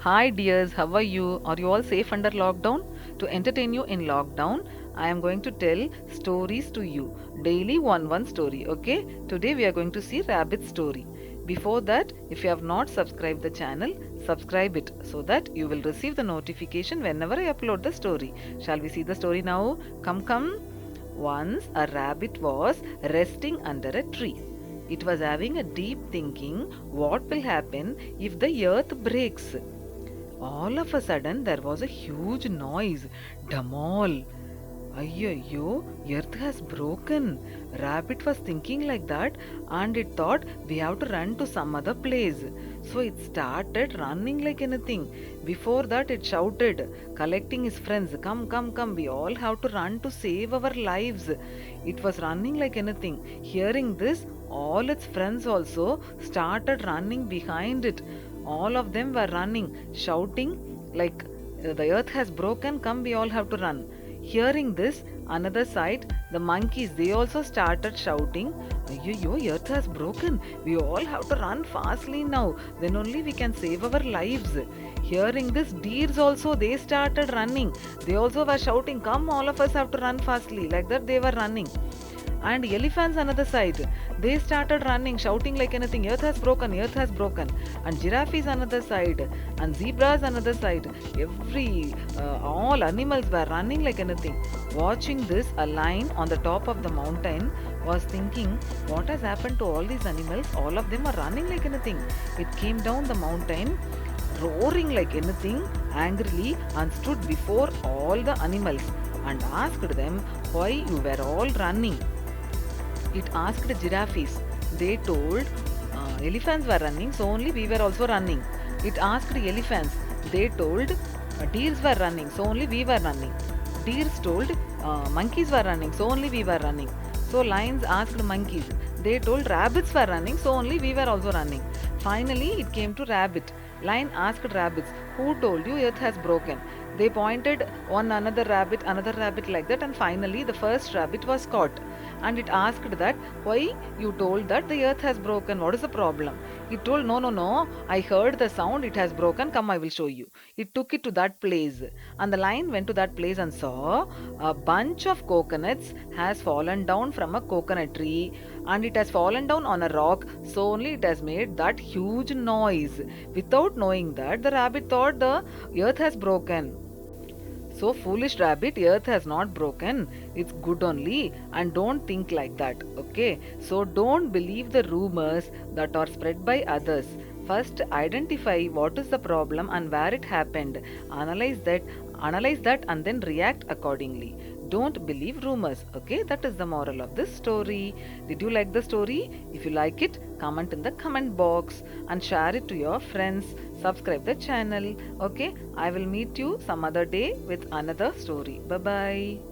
Hi dears, how are you? Are you all safe under lockdown? To entertain you in lockdown, I am going to tell stories to you. Daily one story, okay? Today we are going to see rabbit story. Before that, if you have not subscribed the channel, subscribe it so that you will receive the notification whenever I upload the story. Shall we see the story now? Come. Once a rabbit was resting under a tree. It was having a deep thinking what will happen if the earth breaks. All of a sudden, there was a huge noise. Damol! Ayyo, earth has broken. Rabbit was thinking like that and it thought we have to run to some other place. So it started running like anything. Before that, it shouted, collecting his friends, come, we all have to run to save our lives. It was running like anything. Hearing this, all its friends also started running behind it. All of them were running, shouting like the earth has broken, come, we all have to run. Hearing this, another side, the monkeys, they also started shouting, Yo, earth has broken. We all have to run fastly now. Then only we can save our lives. Hearing this, deers also, they started running. They also were shouting, come, all of us have to run fastly. Like that, they were running. And elephants another side, they started running, shouting like anything, earth has broken, earth has broken. And giraffes another side, and zebras another side. All animals were running like anything. Watching this, a lion on the top of the mountain was thinking, what has happened to all these animals? All of them are running like anything. It came down the mountain roaring like anything angrily and stood before all the animals and asked them why you were all running. It asked giraffes. They told elephants were running, so only we were also running. It asked elephants. They told deers were running, so only we were running. Deers told monkeys were running, so only we were running. So lions asked monkeys. They told rabbits were running, so only we were also running. Finally, it came to rabbit. Lion asked rabbits, who told you earth has broken? They pointed one another rabbit like that, and finally the first rabbit was caught. And it asked that, why you told that the earth has broken? What is the problem? It told, no, I heard the sound, it has broken. Come, I will show you. It took it to that place. And the lion went to that place and saw a bunch of coconuts has fallen down from a coconut tree, and it has fallen down on a rock, so only it has made that huge noise. Without knowing that, the rabbit thought the earth has broken. So, foolish rabbit, earth has not broken. It's good only, and don't think like that. Okay? So, don't believe the rumors that are spread by others. First, identify what is the problem and where it happened. Analyze that, and then react accordingly. Don't believe rumors. Okay? That is the moral of this story. Did you like the story? If you like it, comment in the comment box and share it to your friends. Subscribe the channel. Okay? I will meet you some other day with another story. Bye bye.